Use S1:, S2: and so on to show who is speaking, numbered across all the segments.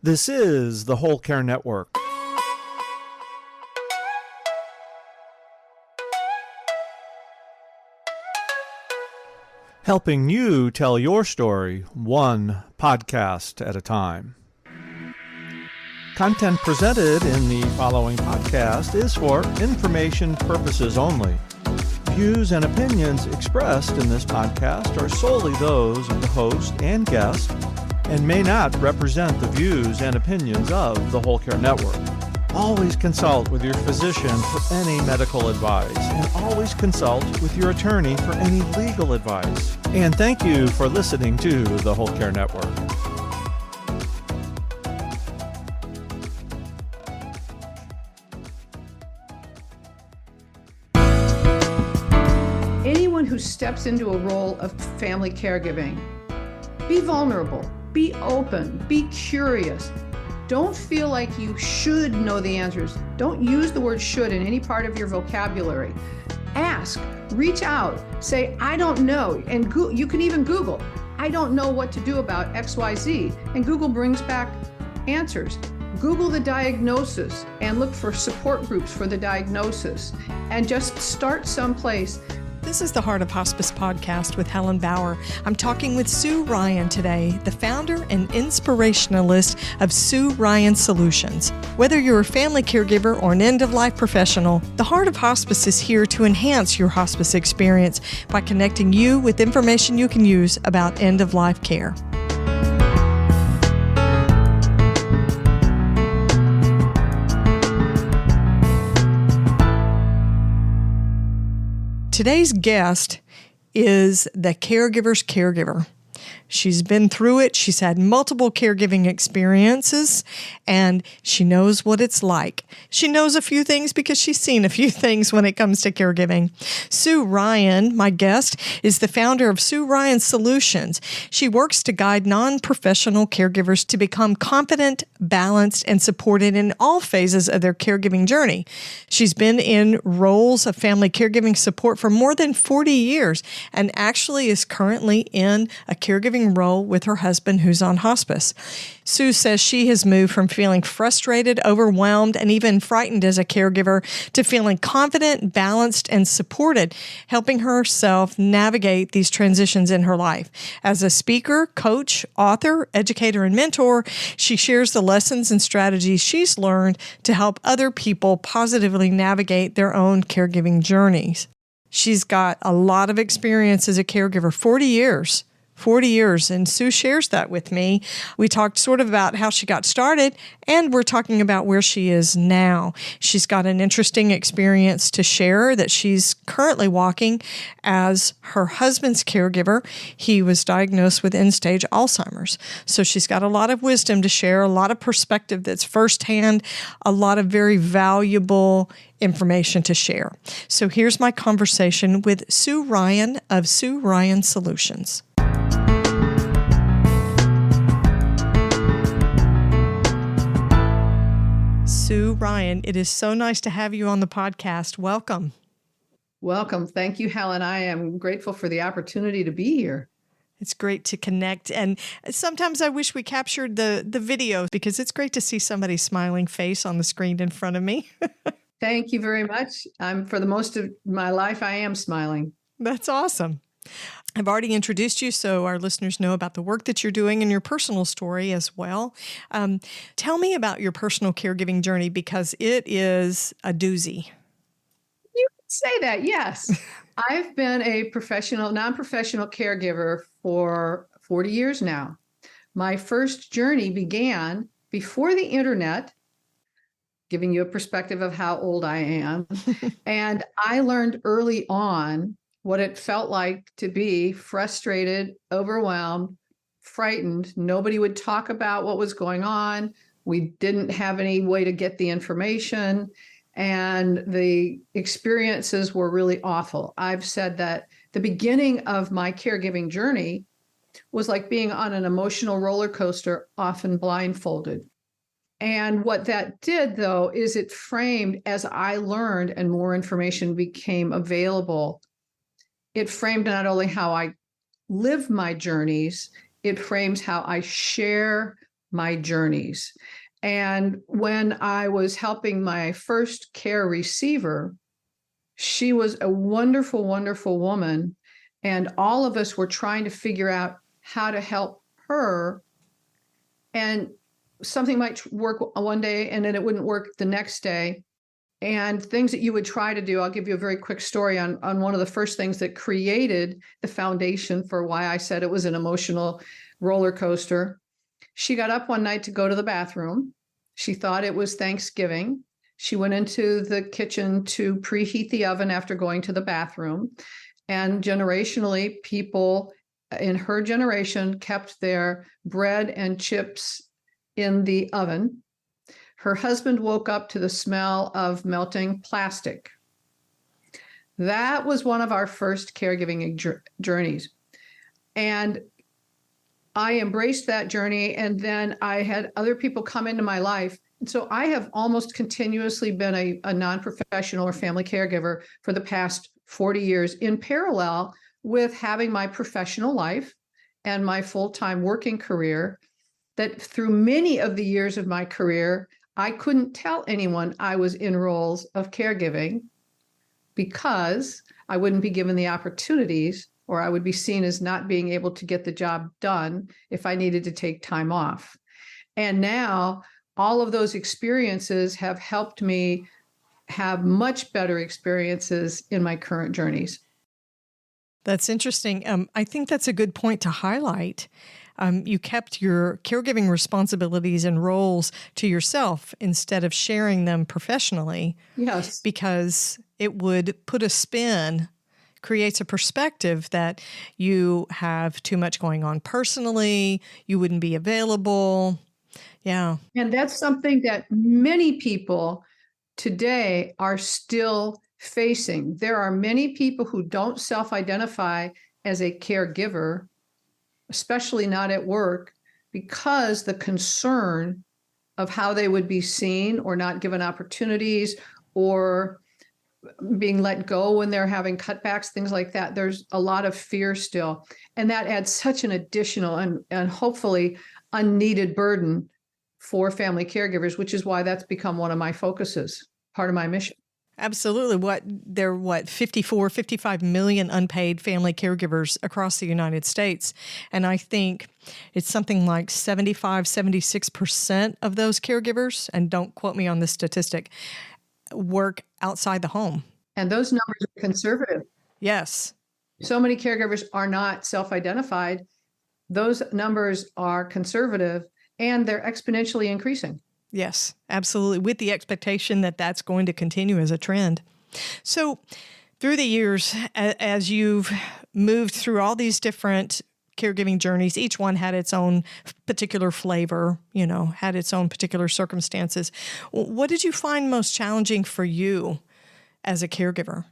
S1: This is the Whole Care Network. Helping you tell your story one podcast at a time. Content presented in the following podcast is for information purposes only. Views and opinions expressed in this podcast are solely those of the host and guest and may not represent the views and opinions of the Whole Care Network. Always consult with your physician for any medical advice, and always consult with your attorney for any legal advice. And thank you for listening to the Whole Care Network.
S2: Anyone who steps into a role of family caregiving, be vulnerable, be open, be curious. Don't feel like you should know the answers. Don't use the word should in any part of your vocabulary. Ask, reach out, say, I don't know. And you can even Google, I don't know what to do about XYZ. And Google brings back answers. Google the diagnosis and look for support groups for the diagnosis. And just start someplace.
S3: This is the Heart of Hospice podcast with Helen Bauer. I'm talking with Sue Ryan today, the founder and inspirationalist of Sue Ryan Solutions. Whether you're a family caregiver or an end-of-life professional, the Heart of Hospice is here to enhance your hospice experience by connecting you with information you can use about end-of-life care. Today's guest is the caregiver's caregiver. She's been through it. She's had multiple caregiving experiences, and she knows what it's like. She knows a few things because she's seen a few things when it comes to caregiving. Sue Ryan, my guest, is the founder of Sue Ryan Solutions. She works to guide non-professional caregivers to become confident, balanced, and supported in all phases of their caregiving journey. She's been in roles of family caregiving support for more than 40 years and actually is currently in a caregiving role with her husband who's on hospice. Sue says she has moved from feeling frustrated, overwhelmed, and even frightened as a caregiver to feeling confident, balanced, and supported, helping herself navigate these transitions in her life. As a speaker, coach, author, educator, and mentor, she shares the lessons and strategies she's learned to help other people positively navigate their own caregiving journeys. She's got a lot of experience as a caregiver, 40 years. And Sue shares that with me. We talked sort of about how she got started, and we're talking about where she is now. She's got an interesting experience to share that she's currently walking as her husband's caregiver. He was diagnosed with end-stage Alzheimer's. So she's got a lot of wisdom to share, a lot of perspective that's firsthand, a lot of very valuable information to share. So here's my conversation with Sue Ryan of Sue Ryan Solutions. Sue Ryan, it is so nice to have you on the podcast. Welcome.
S2: Welcome. Thank you, Helen. I am grateful for the opportunity to be here.
S3: It's great to connect. And sometimes I wish we captured the video because it's great to see somebody's smiling face on the screen in front of me.
S2: Thank you very much. For the most of my life, I am smiling.
S3: That's awesome. I've already introduced you, so our listeners know about the work that you're doing and your personal story as well. Tell me about your personal caregiving journey because it is a doozy.
S2: You can say that, yes. I've been a non-professional caregiver for 40 years now. My first journey began before the internet, giving you a perspective of how old I am. And I learned early on what it felt like to be frustrated, overwhelmed, frightened. Nobody would talk about what was going on. We didn't have any way to get the information, and the experiences were really awful. I've said that the beginning of my caregiving journey was like being on an emotional roller coaster, often blindfolded. And what that did, though, is it framed, as I learned and more information became available, it framed not only how I live my journeys, it frames how I share my journeys. And when I was helping my first care receiver, she was a wonderful, wonderful woman. And all of us were trying to figure out how to help her. And something might work one day and then it wouldn't work the next day. And things that you would try to do, I'll give you a very quick story on one of the first things that created the foundation for why I said it was an emotional roller coaster. She got up one night to go to the bathroom. She thought it was Thanksgiving. She went into the kitchen to preheat the oven after going to the bathroom. And generationally, people in her generation kept their bread and chips in the oven. Her husband woke up to the smell of melting plastic. That was one of our first caregiving journeys. And I embraced that journey, and then I had other people come into my life. And so I have almost continuously been a non-professional or family caregiver for the past 40 years in parallel with having my professional life and my full-time working career, that through many of the years of my career, I couldn't tell anyone I was in roles of caregiving because I wouldn't be given the opportunities, or I would be seen as not being able to get the job done if I needed to take time off. And now all of those experiences have helped me have much better experiences in my current journeys.
S3: That's interesting. I think that's a good point to highlight. You kept your caregiving responsibilities and roles to yourself instead of sharing them professionally.
S2: Yes.
S3: Because it would put a spin, creates a perspective that you have too much going on personally, you wouldn't be available. Yeah.
S2: And that's something that many people today are still facing. There are many people who don't self-identify as a caregiver, especially not at work, because the concern of how they would be seen or not given opportunities or being let go when they're having cutbacks, things like that. There's a lot of fear still. And that adds such an additional and hopefully unneeded burden for family caregivers, which is why that's become one of my focuses, part of my mission.
S3: Absolutely. There are 55 million unpaid family caregivers across the United States. And I think it's something like 76% of those caregivers, and don't quote me on this statistic, work outside the home.
S2: And those numbers are conservative.
S3: Yes.
S2: So many caregivers are not self-identified. Those numbers are conservative and they're exponentially increasing.
S3: Yes, absolutely. With the expectation that that's going to continue as a trend. So through the years, as you've moved through all these different caregiving journeys, each one had its own particular flavor, had its own particular circumstances. What did you find most challenging for you as a caregiver?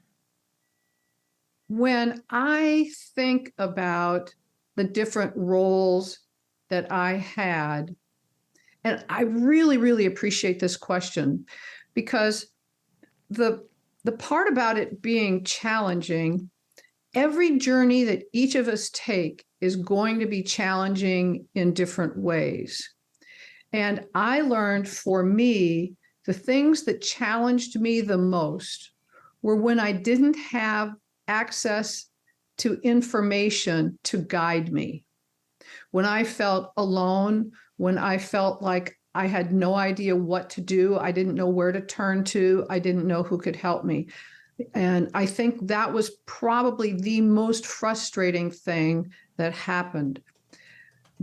S2: When I think about the different roles that I had, and I really, really appreciate this question, because the part about it being challenging, every journey that each of us take is going to be challenging in different ways. And I learned, for me, the things that challenged me the most were when I didn't have access to information to guide me. When I felt alone, when I felt like I had no idea what to do, I didn't know where to turn to, I didn't know who could help me. And I think that was probably the most frustrating thing that happened.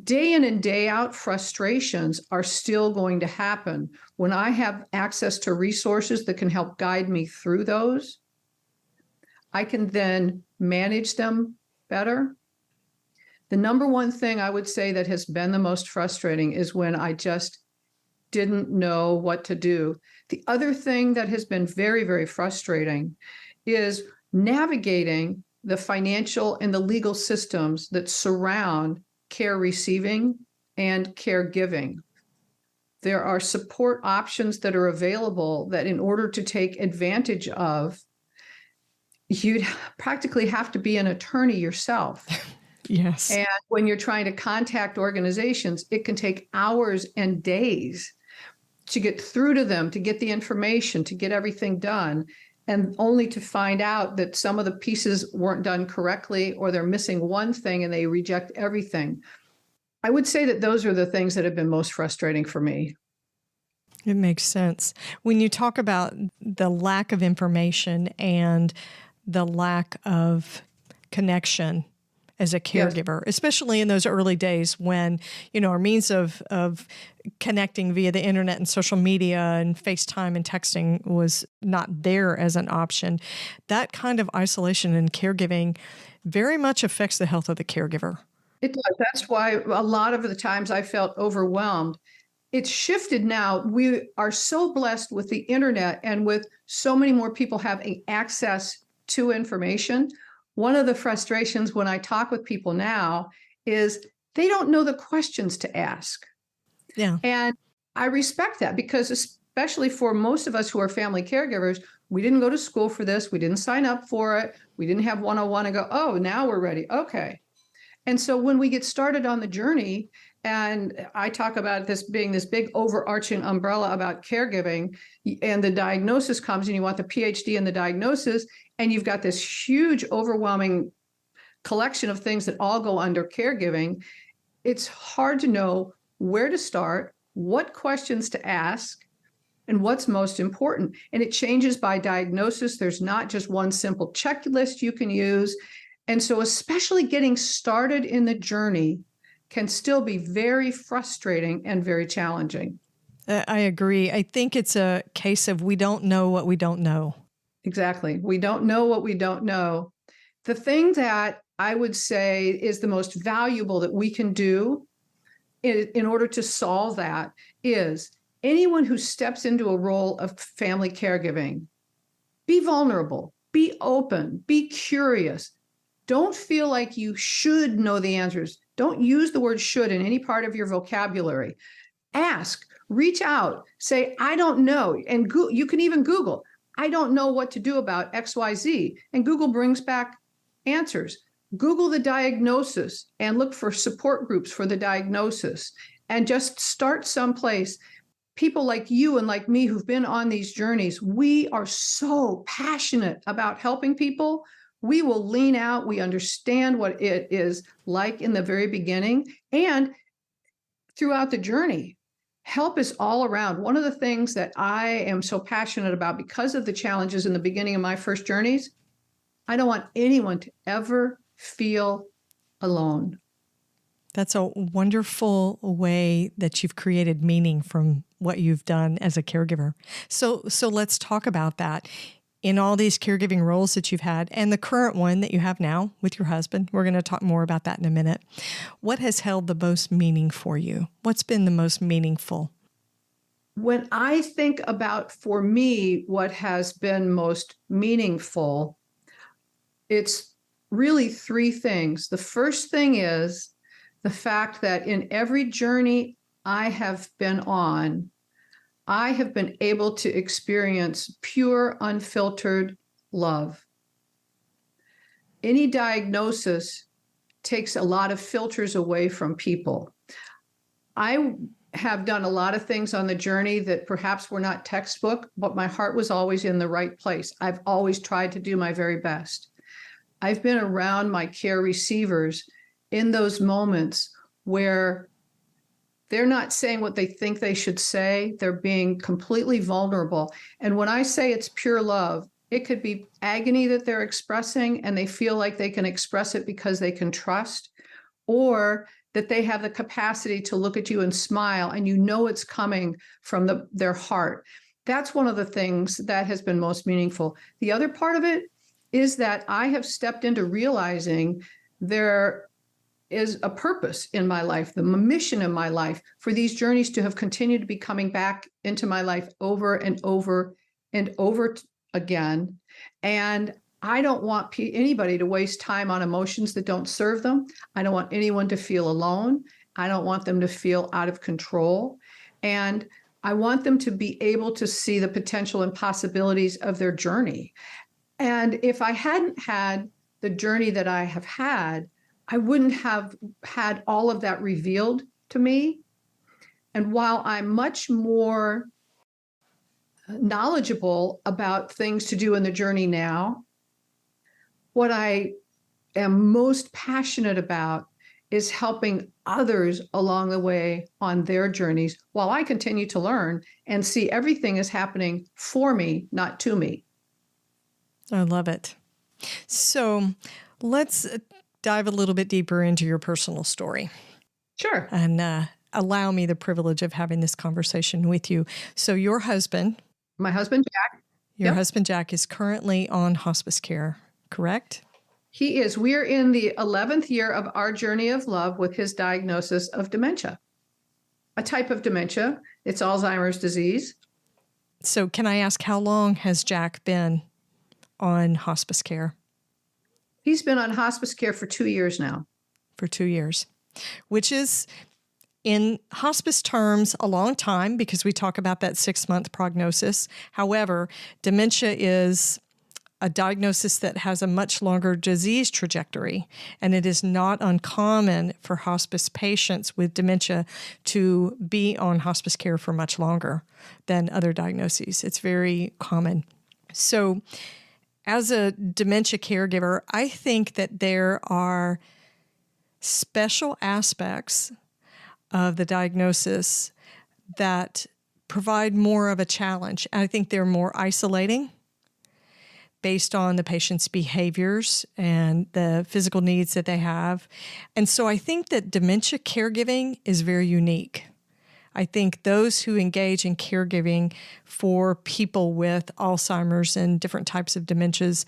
S2: Day in and day out, frustrations are still going to happen. When I have access to resources that can help guide me through those, I can then manage them better. The number one thing I would say that has been the most frustrating is when I just didn't know what to do. The other thing that has been very, very frustrating is navigating the financial and the legal systems that surround care receiving and caregiving. There are support options that are available that, in order to take advantage of, you'd practically have to be an attorney yourself.
S3: Yes.
S2: And when you're trying to contact organizations, it can take hours and days to get through to them, to get the information, to get everything done, and only to find out that some of the pieces weren't done correctly, or they're missing one thing and they reject everything. I would say that those are the things that have been most frustrating for me.
S3: It makes sense. When you talk about the lack of information and the lack of connection as a caregiver, especially in those early days when, our means of connecting via the internet and social media and FaceTime and texting was not there as an option, that kind of isolation and caregiving very much affects the health of the caregiver.
S2: It does. That's why a lot of the times I felt overwhelmed. It's shifted now. We are so blessed with the internet and with so many more people having access to information. One of the frustrations when I talk with people now is they don't know the questions to ask.
S3: Yeah.
S2: And I respect that, because especially for most of us who are family caregivers, we didn't go to school for this. We didn't sign up for it. We didn't have 101 and go, oh, now we're ready. Okay. And so when we get started on the journey, and I talk about this being this big overarching umbrella about caregiving, and the diagnosis comes and you want the PhD in the diagnosis, and you've got this huge, overwhelming collection of things that all go under caregiving, it's hard to know where to start, what questions to ask, and what's most important. And it changes by diagnosis. There's not just one simple checklist you can use. And so especially getting started in the journey can still be very frustrating and very challenging.
S3: I agree. I think it's a case of we don't know what we don't know.
S2: Exactly. We don't know what we don't know. The thing that I would say is the most valuable that we can do in order to solve that is anyone who steps into a role of family caregiving, be vulnerable, be open, be curious. Don't feel like you should know the answers. Don't use the word should in any part of your vocabulary. Ask, reach out, say, I don't know. And you can even Google, I don't know what to do about XYZ. And Google brings back answers. Google the diagnosis and look for support groups for the diagnosis, and just start someplace. People like you and like me who've been on these journeys, we are so passionate about helping people. We will lean out. We understand what it is like in the very beginning and throughout the journey. Help is all around. One of the things that I am so passionate about because of the challenges in the beginning of my first journeys, I don't want anyone to ever feel alone.
S3: That's a wonderful way that you've created meaning from what you've done as a caregiver. So let's talk about that. In all these caregiving roles that you've had and the current one that you have now with your husband, we're going to talk more about that in a minute. What has held the most meaning for you? What's been the most meaningful?
S2: When I think about, for me, what has been most meaningful, it's really three things. The first thing is the fact that in every journey I have been on, I have been able to experience pure, unfiltered love. Any diagnosis takes a lot of filters away from people. I have done a lot of things on the journey that perhaps were not textbook, but my heart was always in the right place. I've always tried to do my very best. I've been around my care receivers in those moments where they're not saying what they think they should say. They're being completely vulnerable. And when I say it's pure love, it could be agony that they're expressing and they feel like they can express it because they can trust, or that they have the capacity to look at you and smile and you know it's coming from their heart. That's one of the things that has been most meaningful. The other part of it is that I have stepped into realizing there is a purpose in my life, the mission in my life for these journeys to have continued to be coming back into my life over and over and over again. And I don't want anybody to waste time on emotions that don't serve them. I don't want anyone to feel alone. I don't want them to feel out of control. And I want them to be able to see the potential and possibilities of their journey. And if I hadn't had the journey that I have had, I wouldn't have had all of that revealed to me. And while I'm much more knowledgeable about things to do in the journey now, what I am most passionate about is helping others along the way on their journeys while I continue to learn and see everything is happening for me, not to me.
S3: I love it. So let's dive a little bit deeper into your personal story.
S2: Sure.
S3: And allow me the privilege of having this conversation with you. So your husband,
S2: My husband, Jack.
S3: your
S2: Yep.
S3: husband Jack, is currently on hospice care, correct?
S2: He is. We're in the 11th year of our journey of love with his diagnosis of dementia, a type of dementia. It's Alzheimer's disease.
S3: So can I ask, how long has Jack been on hospice care?
S2: He's been on hospice care for 2 years now.
S3: For 2 years, which is in hospice terms a long time because we talk about that 6-month prognosis. However, dementia is a diagnosis that has a much longer disease trajectory, and it is not uncommon for hospice patients with dementia to be on hospice care for much longer than other diagnoses. It's very common. So as a dementia caregiver, I think that there are special aspects of the diagnosis that provide more of a challenge. I think they're more isolating based on the patient's behaviors and the physical needs that they have. And so I think that dementia caregiving is very unique. I think those who engage in caregiving for people with Alzheimer's and different types of dementias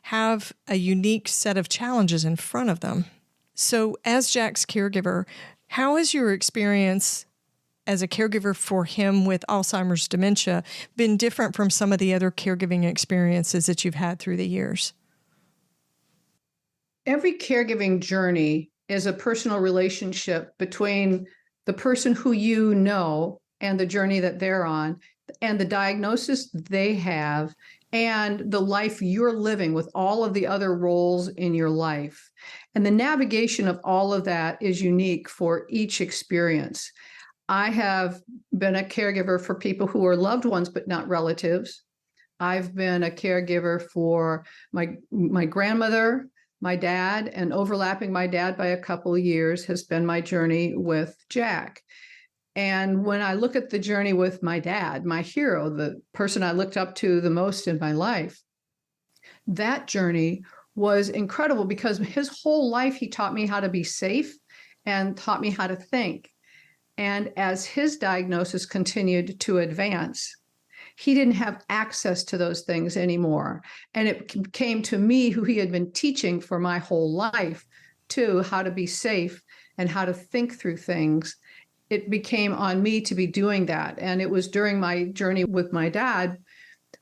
S3: have a unique set of challenges in front of them. So as Jack's caregiver, how has your experience as a caregiver for him with Alzheimer's dementia been different from some of the other caregiving experiences that you've had through the years?
S2: Every caregiving journey is a personal relationship between the person who you know and the journey that they're on, and the diagnosis they have, and the life you're living with all of the other roles in your life. And the navigation of all of that is unique for each experience. I have been a caregiver for people who are loved ones, but not relatives. I've been a caregiver for my grandmother, my dad, and overlapping my dad by a couple of years has been my journey with Jack. And when I look at the journey with my dad, my hero, the person I looked up to the most in my life, that journey was incredible because his whole life, he taught me how to be safe and taught me how to think. And as his diagnosis continued to advance, he didn't have access to those things anymore. And it came to me, who he had been teaching for my whole life, to how to be safe and how to think through things. It became on me to be doing that. And it was during my journey with my dad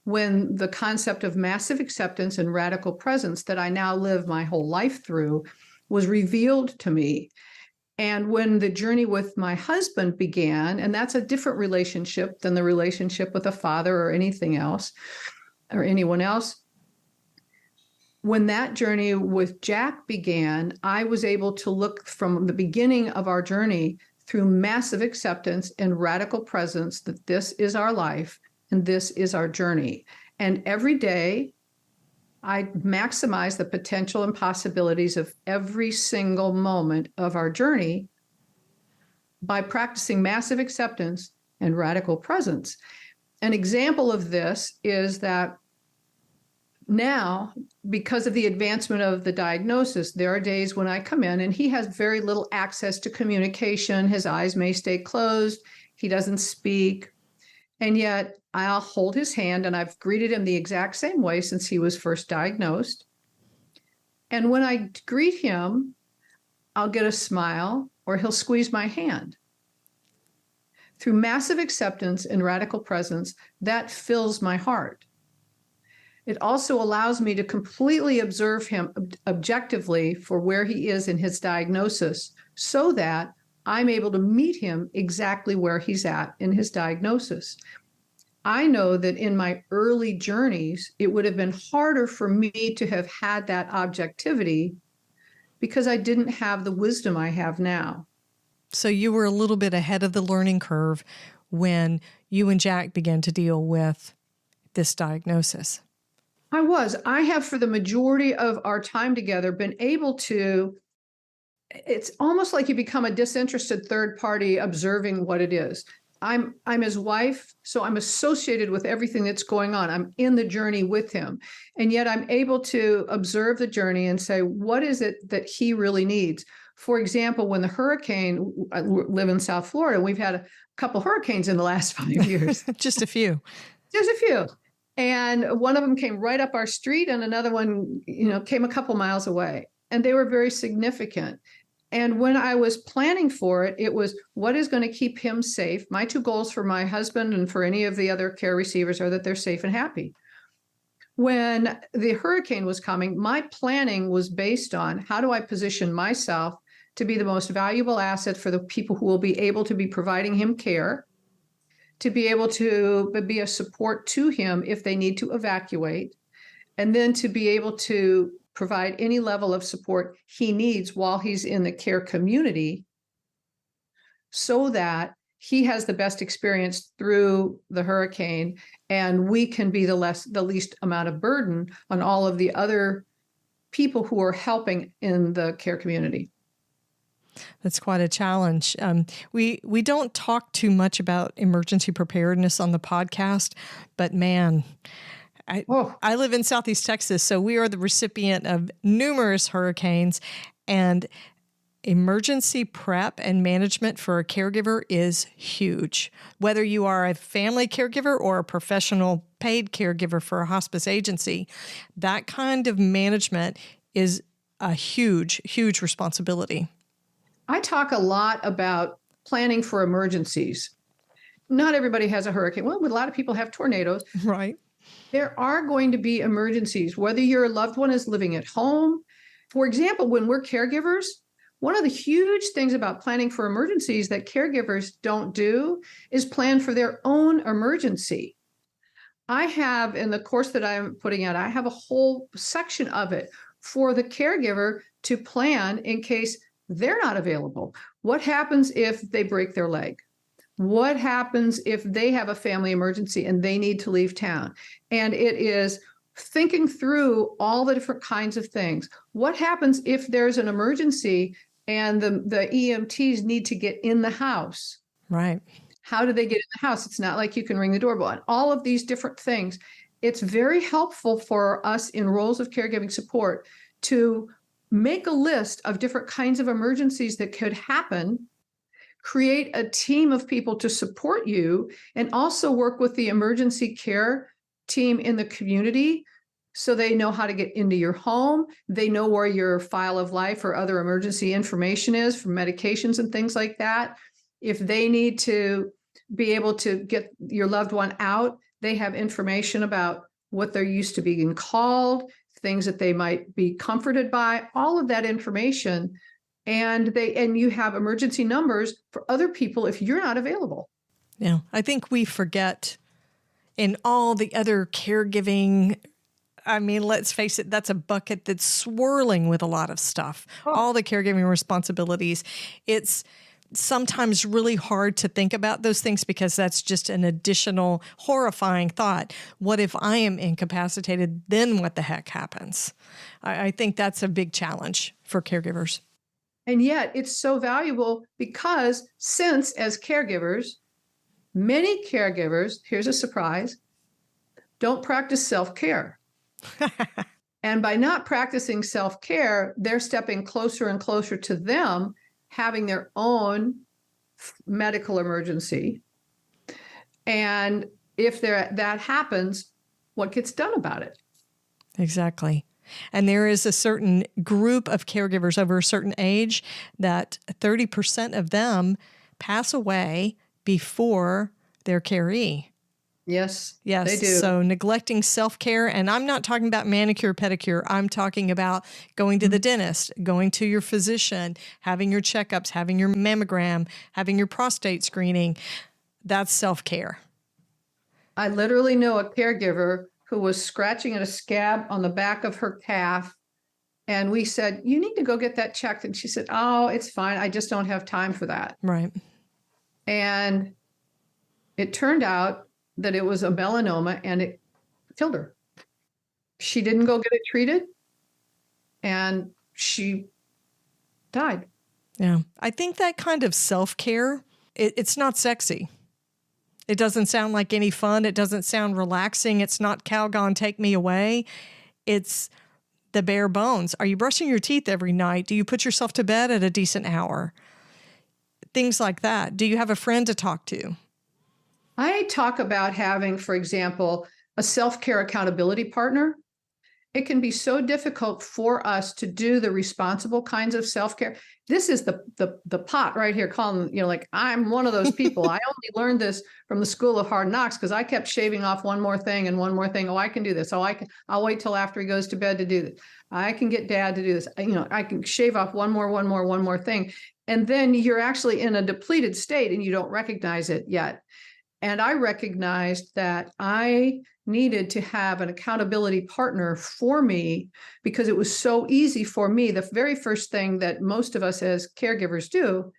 S2: when the concept of massive acceptance and radical presence that I now live my whole life through was revealed to me. And when the journey with my husband began, and that's a different relationship than the relationship with a father or anything else or anyone else. When that journey with Jack began, I was able to look from the beginning of our journey through massive acceptance and radical presence that this is our life and this is our journey. And every day, I maximize the potential and possibilities of every single moment of our journey by practicing massive acceptance and radical presence. An example of this is that now, because of the advancement of the diagnosis, there are days when I come in and he has very little access to communication. His eyes may stay closed. He doesn't speak. And yet I'll hold his hand, and I've greeted him the exact same way since he was first diagnosed. And when I greet him, I'll get a smile or he'll squeeze my hand. Through massive acceptance and radical presence, that fills my heart. It also allows me to completely observe him objectively for where he is in his diagnosis so that I'm able to meet him exactly where he's at in his diagnosis. I know that in my early journeys, it would have been harder for me to have had that objectivity because I didn't have the wisdom I have now.
S3: So you were a little bit ahead of the learning curve when you and Jack began to deal with this diagnosis.
S2: I was. I have, for the majority of our time together, been able to, it's almost like you become a disinterested third party observing what it is. I'm his wife, so I'm associated with everything that's going on. I'm in the journey with him. And yet I'm able to observe the journey and say, what is it that he really needs? For example, when the hurricane, I live in South Florida, we've had a couple hurricanes in the last 5 years.
S3: Just a few.
S2: Just a few. And one of them came right up our street, and another one, came a couple miles away. And they were very significant. And when I was planning for it, it was what is going to keep him safe. My two goals for my husband and for any of the other care receivers are that they're safe and happy. When the hurricane was coming, my planning was based on how do I position myself to be the most valuable asset for the people who will be able to be providing him care, to be able to be a support to him if they need to evacuate, and then to be able to provide any level of support he needs while he's in the care community so that he has the best experience through the hurricane and we can be the least amount of burden on all of the other people who are helping in the care community.
S3: That's quite a challenge. We don't talk too much about emergency preparedness on the podcast, but man, I live in Southeast Texas, so we are the recipient of numerous hurricanes, and emergency prep and management for a caregiver is huge. Whether you are a family caregiver or a professional paid caregiver for a hospice agency, that kind of management is a huge, huge responsibility.
S2: I talk a lot about planning for emergencies. Not everybody has a hurricane. Well, a lot of people have tornadoes.
S3: Right.
S2: There are going to be emergencies, whether your loved one is living at home. For example, when we're caregivers, one of the huge things about planning for emergencies that caregivers don't do is plan for their own emergency. I have, in the course that I'm putting out, I have a whole section of it for the caregiver to plan in case they're not available. What happens if they break their leg? What happens if they have a family emergency and they need to leave town? And it is thinking through all the different kinds of things. What happens if there's an emergency and the EMTs need to get in the house?
S3: Right.
S2: How do they get in the house? It's not like you can ring the doorbell. And all of these different things. It's very helpful for us in roles of caregiving support to make a list of different kinds of emergencies that could happen, create a team of people to support you, and also work with the emergency care team in the community so they know how to get into your home. They know where your file of life or other emergency information is for medications and things like that. If they need to be able to get your loved one out, they have information about what they're used to being called, things that they might be comforted by, all of that information. And you have emergency numbers for other people if you're not available.
S3: Yeah, I think we forget in all the other caregiving. I mean, let's face it, that's a bucket that's swirling with a lot of stuff. All the caregiving responsibilities. It's sometimes really hard to think about those things because that's just an additional horrifying thought. What if I am incapacitated? Then what the heck happens? I think that's a big challenge for caregivers.
S2: And yet it's so valuable because since as caregivers, many caregivers, here's a surprise, don't practice self-care. And by not practicing self-care, they're stepping closer and closer to them having their own medical emergency. And if that happens, what gets done about it?
S3: Exactly. And there is a certain group of caregivers over a certain age that 30% of them pass away before their caree.
S2: Yes,
S3: yes,
S2: they do.
S3: So neglecting self-care, and I'm not talking about manicure, pedicure. I'm talking about going to the dentist, going to your physician, having your checkups, having your mammogram, having your prostate screening. That's self-care.
S2: I literally know a caregiver who was scratching at a scab on the back of her calf And we said, you need to go get that checked. And she said, oh, it's fine. I just don't have time for that.
S3: Right.
S2: And it turned out that it was a melanoma and it killed her. She didn't go get it treated and she died.
S3: Yeah. I think that kind of self-care, it's not sexy. It doesn't sound like any fun. It doesn't sound relaxing. It's not Calgon, take me away. It's the bare bones. Are you brushing your teeth every night? Do you put yourself to bed at a decent hour? Things like that. Do you have a friend to talk to?
S2: I talk about having, for example, a self-care accountability partner. It can be so difficult for us to do the responsible kinds of self-care. This is the pot right here calling, like I'm one of those people. I only learned this from the School of Hard Knocks because I kept shaving off one more thing and one more thing. Oh, I can do this. Oh, I'll wait till after he goes to bed to do this. I can get dad to do this. I can shave off one more thing. And then you're actually in a depleted state and you don't recognize it yet. And I recognized that I needed to have an accountability partner for me because it was so easy for me. The very first thing that most of us as caregivers do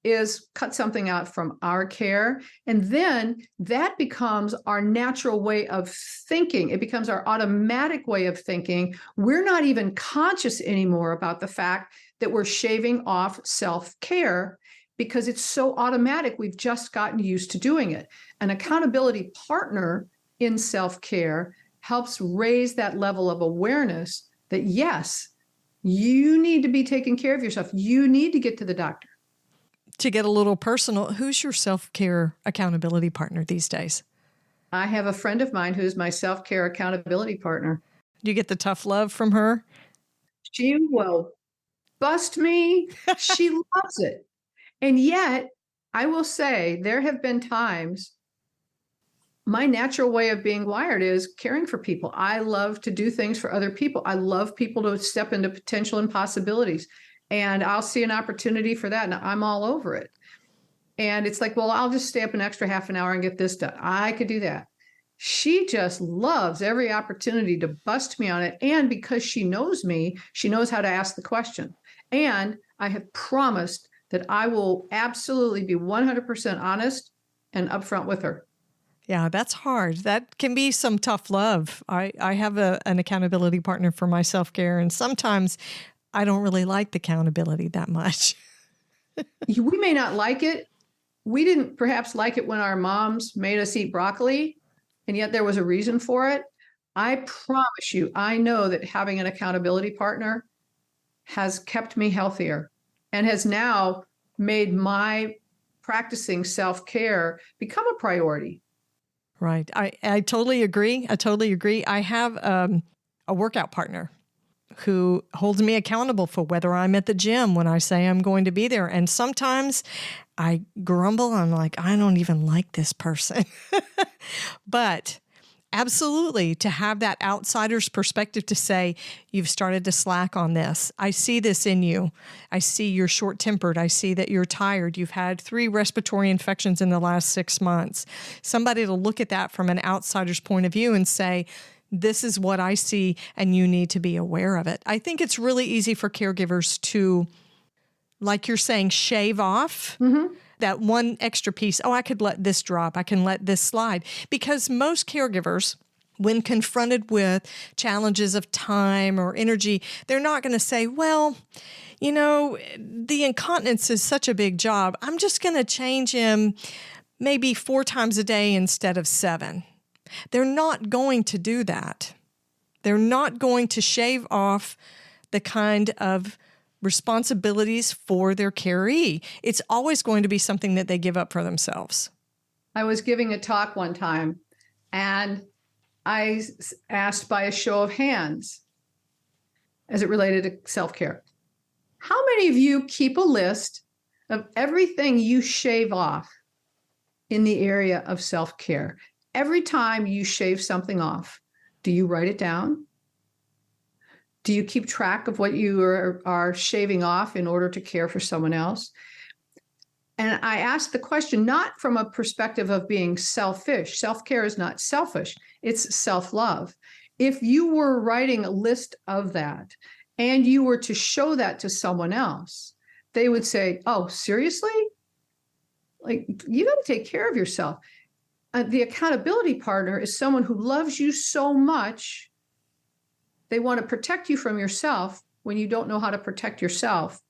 S2: is cut something out from our care. And then that becomes our natural way of thinking. It becomes our automatic way of thinking. We're not even conscious anymore about the fact that we're shaving off self-care because it's so automatic. We've just gotten used to doing it. An accountability partner in self-care helps raise that level of awareness that, yes, you need to be taking care of yourself. You need to get to the doctor.
S3: To get a little personal, who's your self-care accountability partner these days?
S2: I have a friend of mine who's my self-care accountability partner.
S3: Do you get the tough love from her?
S2: She will bust me. She loves it. And yet, I will say there have been times my natural way of being wired is caring for people. I love to do things for other people. I love people to step into potential and possibilities. And I'll see an opportunity for that and I'm all over it. And it's like, well, I'll just stay up an extra half an hour and get this done. I could do that. She just loves every opportunity to bust me on it. And because she knows me, she knows how to ask the question. And I have promised that I will absolutely be 100% honest and upfront with her.
S3: Yeah, that's hard. That can be some tough love. I have an accountability partner for my self-care, and sometimes I don't really like the accountability that much.
S2: We may not like it. We didn't perhaps like it when our moms made us eat broccoli, and yet there was a reason for it. I promise you, I know that having an accountability partner has kept me healthier and has now made my practicing self-care become a priority.
S3: Right. I totally agree. I have a workout partner who holds me accountable for whether I'm at the gym when I say I'm going to be there. And sometimes I grumble. I'm like, I don't even like this person. But absolutely, to have that outsider's perspective to say, you've started to slack on this. I see this in you. I see you're short-tempered. I see that you're tired. You've had 3 respiratory infections in the last 6 months. Somebody to look at that from an outsider's point of view and say, this is what I see, and you need to be aware of it. I think it's really easy for caregivers to, like you're saying, shave off that one extra piece. Oh, I could let this drop. I can let this slide. Because most caregivers, when confronted with challenges of time or energy, they're not going to say, well, the incontinence is such a big job. I'm just going to change him maybe 4 times a day instead of 7. They're not going to do that. They're not going to shave off the kind of responsibilities for their caree. It's always going to be something that they give up for themselves.
S2: I was giving a talk one time and I asked by a show of hands as it related to self-care. How many of you keep a list of everything you shave off in the area of self-care? Every time you shave something off, do you write it down? Do you keep track of what you are shaving off in order to care for someone else? And I asked the question not from a perspective of being selfish. Self-care is not selfish. It's self-love. If you were writing a list of that and you were to show that to someone else, they would say, oh, seriously? Like, you got to take care of yourself. The accountability partner is someone who loves you so much, they want to protect you from yourself when you don't know how to protect yourself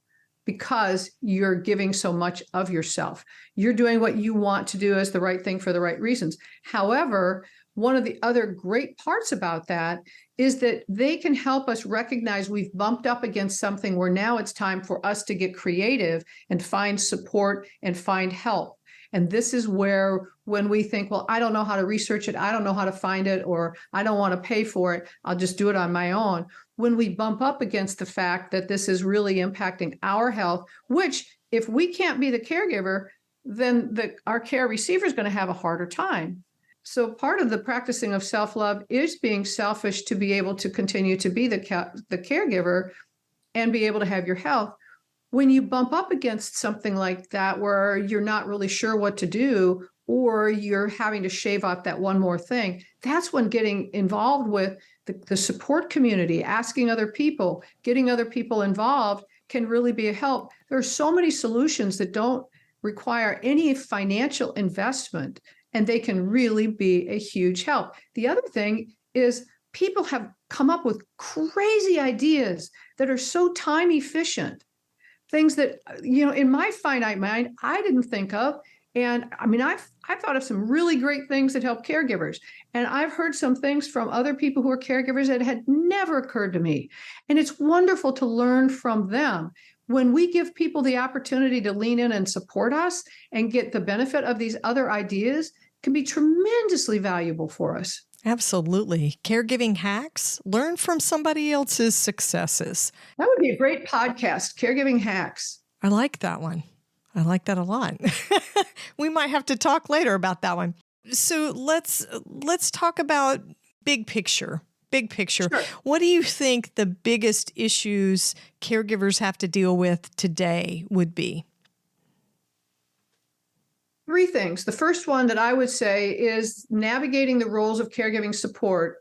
S2: because you're giving so much of yourself. You're doing what you want to do as the right thing for the right reasons. However, one of the other great parts about that is that they can help us recognize we've bumped up against something where now it's time for us to get creative and find support and find help. And this is where, when we think, well, I don't know how to research it, I don't know how to find it, or I don't want to pay for it, I'll just do it on my own. When we bump up against the fact that this is really impacting our health, which if we can't be the caregiver, then our care receiver is going to have a harder time. So part of the practicing of self-love is being selfish to be able to continue to be the caregiver and be able to have your health. When you bump up against something like that, where you're not really sure what to do, or you're having to shave off that one more thing, that's when getting involved with the support community, asking other people, getting other people involved can really be a help. There are so many solutions that don't require any financial investment, and they can really be a huge help. The other thing is people have come up with crazy ideas that are so time efficient. Things that, in my finite mind, I didn't think of. And I mean, I've thought of some really great things that help caregivers. And I've heard some things from other people who are caregivers that had never occurred to me. And it's wonderful to learn from them. When we give people the opportunity to lean in and support us and get the benefit of these other ideas, it can be tremendously valuable for us.
S3: Absolutely. Caregiving hacks. Learn from somebody else's successes.
S2: That would be a great podcast, Caregiving Hacks.
S3: I like that one. I like that a lot. We might have to talk later about that one. So let's talk about big picture. Big picture.
S2: Sure.
S3: What do you think the biggest issues caregivers have to deal with today would be?
S2: Three things. The first one that I would say is navigating the roles of caregiving support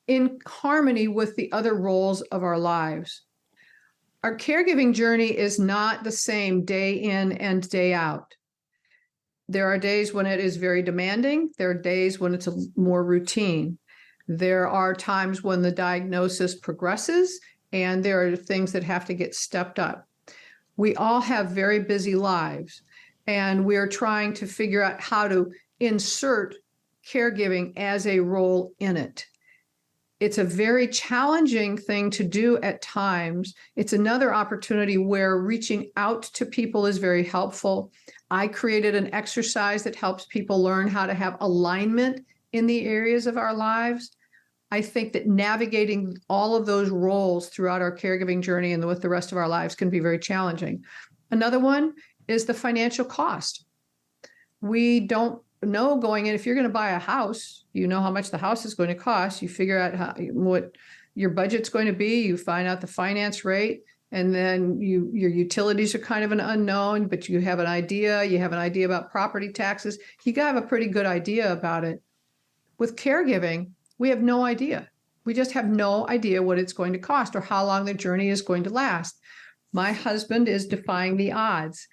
S2: in harmony with the other roles of our lives. Our caregiving journey is not the same day in and day out. There are days when it is very demanding. There are days when it's more routine. There are times when the diagnosis progresses, and there are things that have to get stepped up. We all have very busy lives, and we're trying to figure out how to insert caregiving as a role in it. It's a very challenging thing to do at times. It's another opportunity where reaching out to people is very helpful. I created an exercise that helps people learn how to have alignment in the areas of our lives. I think that navigating all of those roles throughout our caregiving journey and with the rest of our lives can be very challenging. Another one is the financial cost. We don't know going in, if you're going to buy a house, you know how much the house is going to cost. You figure out what your budget's going to be. You find out the finance rate, and then your utilities are kind of an unknown, but you have an idea. You have an idea about property taxes. You got to have a pretty good idea about it. With caregiving, we have no idea. We just have no idea what it's going to cost or how long the journey is going to last. My husband is defying the odds.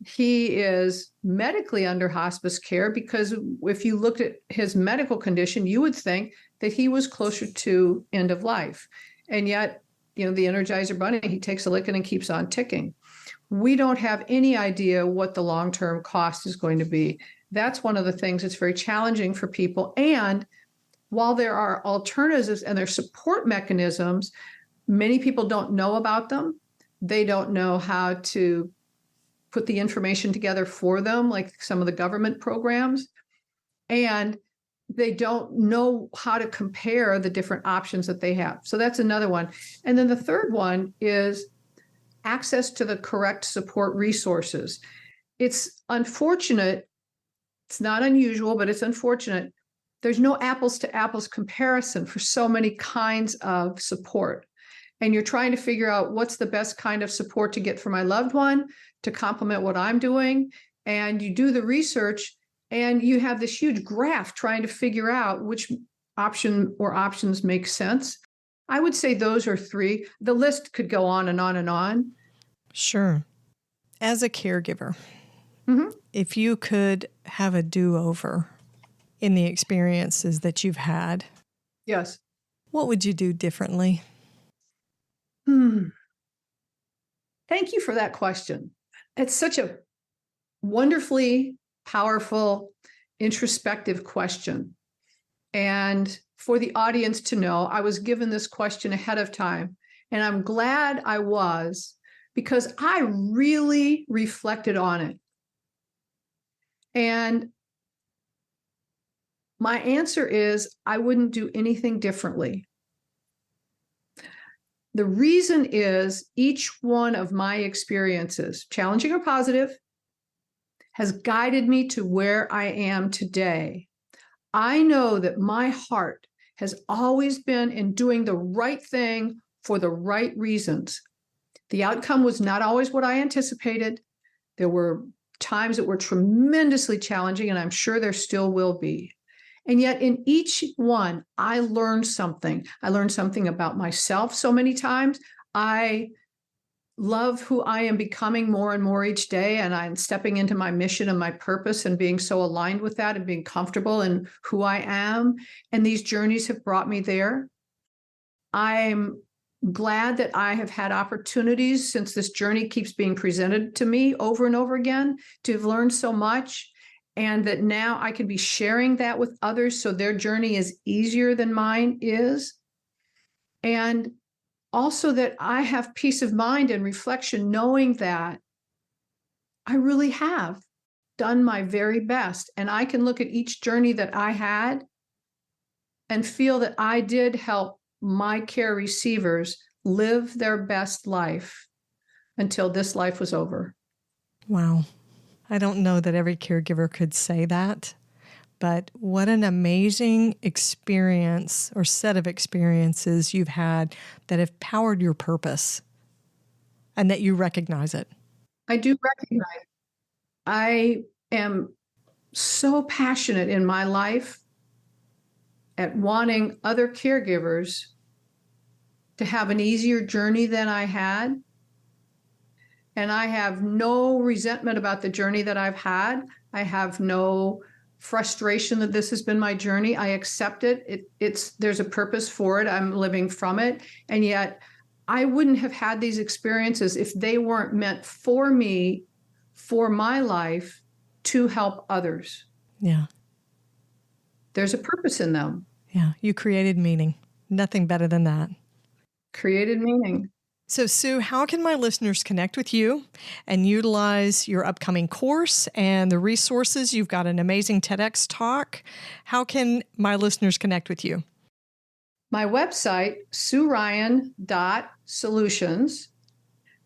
S2: He is medically under hospice care because if you looked at his medical condition, you would think that he was closer to end of life. And yet, the Energizer Bunny, he takes a licking and keeps on ticking. We don't have any idea what the long-term cost is going to be. That's one of the things that's very challenging for people. And while there are alternatives and there are support mechanisms, many people don't know about them. They don't know how to put the information together for them, like some of the government programs. And they don't know how to compare the different options that they have. So that's another one. And then the third one is access to the correct support resources. It's unfortunate. It's not unusual, but it's unfortunate. There's no apples to apples comparison for so many kinds of support. And you're trying to figure out what's the best kind of support to get for my loved one to complement what I'm doing. And you do the research and you have this huge graph trying to figure out which option or options make sense. I would say those are three. The list could go on and on and on.
S3: Sure. As a caregiver,
S2: Mm-hmm.
S3: if you could have a do-over in the experiences that you've had,
S2: Yes.
S3: what would you do differently?
S2: Thank you for that question. It's such a wonderfully powerful, introspective question. And for the audience to know, I was given this question ahead of time, and I'm glad I was, because I really reflected on it. And my answer is I wouldn't do anything differently. The reason is each one of my experiences, challenging or positive, has guided me to where I am today. I know that my heart has always been in doing the right thing for the right reasons. The outcome was not always what I anticipated. There were times that were tremendously challenging, and I'm sure there still will be. And yet in each one, I learned something. I learned something about myself so many times. I love who I am becoming more and more each day, and I'm stepping into my mission and my purpose and being so aligned with that and being comfortable in who I am. And these journeys have brought me there. I'm glad that I have had opportunities, since this journey keeps being presented to me over and over again, to have learned so much, and that now I can be sharing that with others so their journey is easier than mine is. And also that I have peace of mind and reflection, knowing that I really have done my very best. And I can look at each journey that I had and feel that I did help my care receivers live their best life until this life was over.
S3: Wow. I don't know that every caregiver could say that, but what an amazing experience or set of experiences you've had that have powered your purpose and that you recognize it.
S2: I do recognize I am so passionate in my life at wanting other caregivers to have an easier journey than I had. And I have no resentment about the journey that I've had. I have no frustration that this has been my journey. I accept it. There's a purpose for it. I'm living from it. And yet I wouldn't have had these experiences if they weren't meant for me, for my life, to help others.
S3: Yeah.
S2: There's a purpose in them.
S3: Yeah. You created meaning. Nothing better than that.
S2: Created meaning.
S3: So, Sue, how can my listeners connect with you and utilize your upcoming course and the resources? You've got an amazing TEDx talk. How can my listeners connect with you?
S2: My website, SueRyan.Solutions,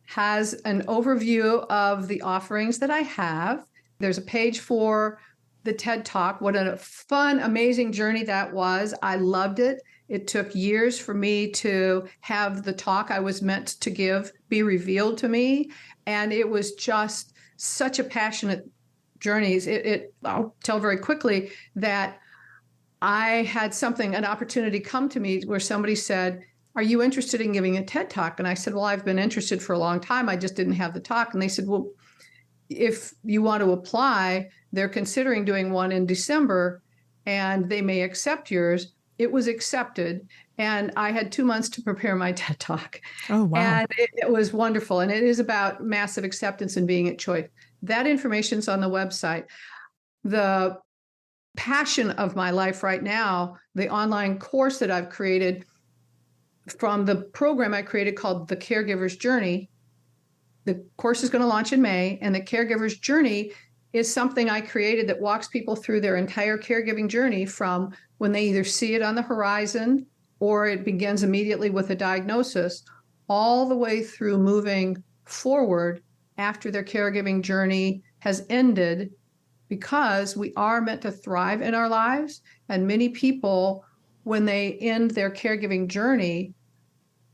S2: has an overview of the offerings that I have. There's a page for the TED Talk. What a fun, amazing journey that was. I loved it. It took years for me to have the talk I was meant to give be revealed to me. And it was just such a passionate journey. I'll tell very quickly that I had an opportunity come to me where somebody said, "Are you interested in giving a TED Talk?" And I said, "Well, I've been interested for a long time. I just didn't have the talk." And they said, "Well, if you want to apply, they're considering doing one in December and they may accept yours." It was accepted, and I had 2 months to prepare my TED Talk.
S3: Oh, wow.
S2: And it was wonderful. And it is about massive acceptance and being at choice. That information's on the website. The passion of my life right now, the online course that I've created from the program I created called The Caregiver's Journey. The course is going to launch in May, and The Caregiver's Journey is something I created that walks people through their entire caregiving journey, from when they either see it on the horizon or it begins immediately with a diagnosis, all the way through moving forward after their caregiving journey has ended, because we are meant to thrive in our lives. And many people, when they end their caregiving journey,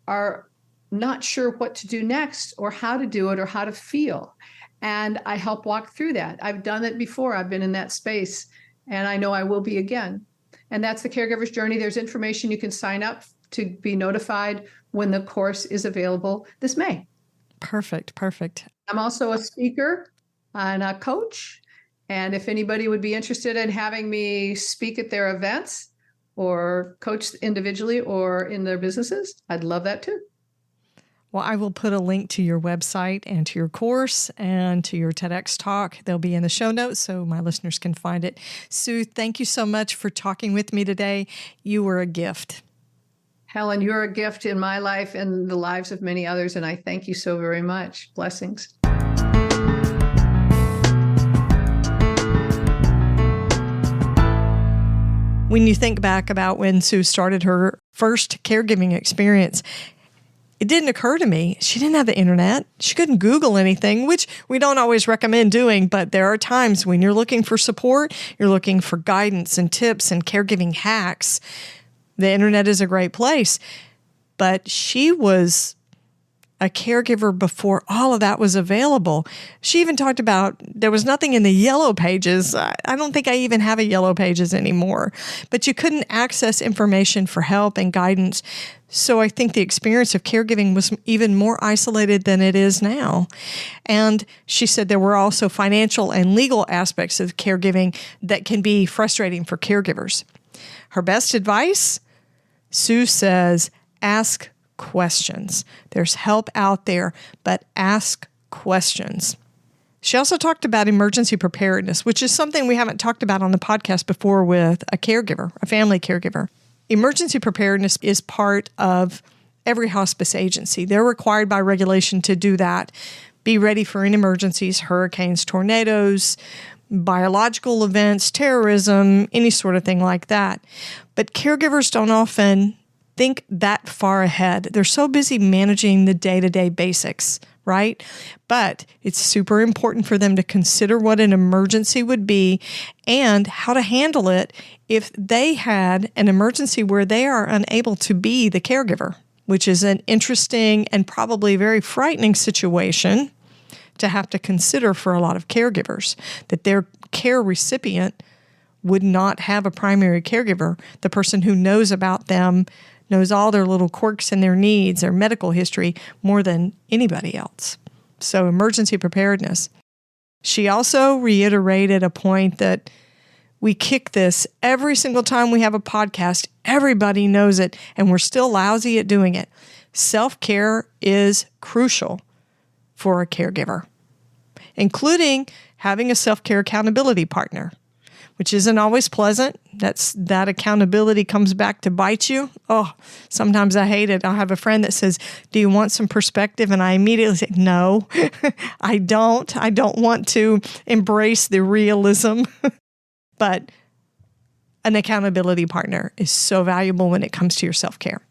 S2: are not sure what to do next or how to do it or how to feel. And I help walk through that. I've done it before. I've been in that space, and I know I will be again. And that's The Caregiver's Journey. There's information you can sign up to be notified when the course is available this May.
S3: Perfect.
S2: I'm also a speaker and a coach. And if anybody would be interested in having me speak at their events or coach individually or in their businesses, I'd love that too.
S3: Well, I will put a link to your website and to your course and to your TEDx talk. They'll be in the show notes so my listeners can find it. Sue, thank you so much for talking with me today. You were a gift.
S2: Helen, you're a gift in my life and the lives of many others, and I thank you so very much. Blessings.
S3: When you think back about when Sue started her first caregiving experience, it didn't occur to me. She didn't have the internet. She couldn't Google anything, which we don't always recommend doing. But there are times when you're looking for support, you're looking for guidance and tips and caregiving hacks. The internet is a great place. But she was a caregiver before all of that was available. She even talked about there was nothing in the yellow pages. I don't think I even have a yellow pages anymore. But you couldn't access information for help and guidance. So I think the experience of caregiving was even more isolated than it is now. And she said there were also financial and legal aspects of caregiving that can be frustrating for caregivers. Her best advice, Sue says, ask questions. There's help out there, but ask questions. She also talked about emergency preparedness, which is something we haven't talked about on the podcast before with a caregiver, a family caregiver. Emergency preparedness is part of every hospice agency. They're required by regulation to do that. Be ready for any emergencies, hurricanes, tornadoes, biological events, terrorism, any sort of thing like that. But caregivers don't often think that far ahead. They're so busy managing the day-to-day basics, right? But it's super important for them to consider what an emergency would be and how to handle it if they had an emergency where they are unable to be the caregiver, which is an interesting and probably very frightening situation to have to consider for a lot of caregivers, that their care recipient would not have a primary caregiver, the person who knows about them, knows all their little quirks and their needs, their medical history, more than anybody else. So emergency preparedness. She also reiterated a point that we kick this every single time we have a podcast. Everybody knows it, and we're still lousy at doing it. Self-care is crucial for a caregiver, including having a self-care accountability partner, which isn't always pleasant. That accountability comes back to bite you. Oh, sometimes I hate it. I'll have a friend that says, "Do you want some perspective?" And I immediately say, "No, I don't. I don't want to embrace the realism." But an accountability partner is so valuable when it comes to your self-care.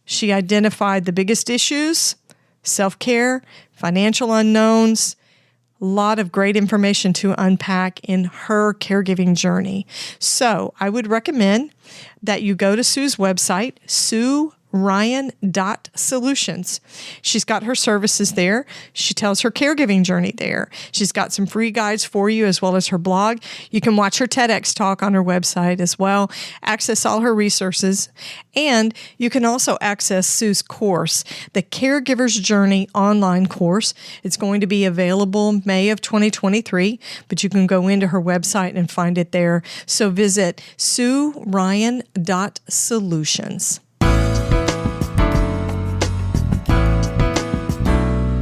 S3: She identified the biggest issues, self-care, financial unknowns, a lot of great information to unpack in her caregiving journey. So I would recommend that you go to Sue's website, SueRyan.Solutions. She's got her services there. She tells her caregiving journey there. She's got some free guides for you as well as her blog. You can watch her TEDx talk on her website as well, access all her resources, and you can also access Sue's course, the Caregiver's Journey online course. It's going to be available May of 2023, but you can go into her website and find it there. So visit SueRyan.Solutions.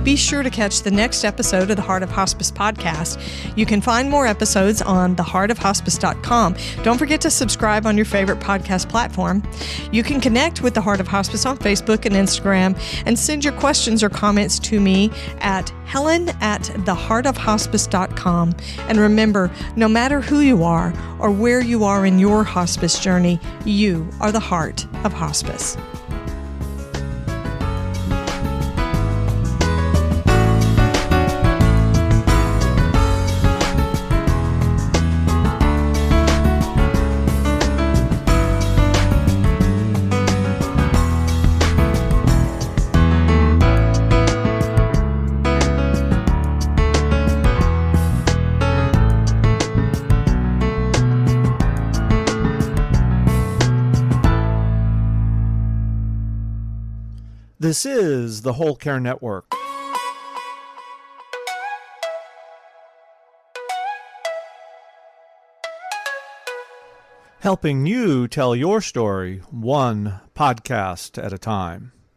S3: Be sure to catch the next episode of the Heart of Hospice podcast. You can find more episodes on theheartofhospice.com. Don't forget to subscribe on your favorite podcast platform. You can connect with the Heart of Hospice on Facebook and Instagram and send your questions or comments to me at helen@theheartofhospice.com. And remember, no matter who you are or where you are in your hospice journey, you are the heart of hospice.
S1: This is the Whole Care Network. Helping you tell your story one podcast at a time.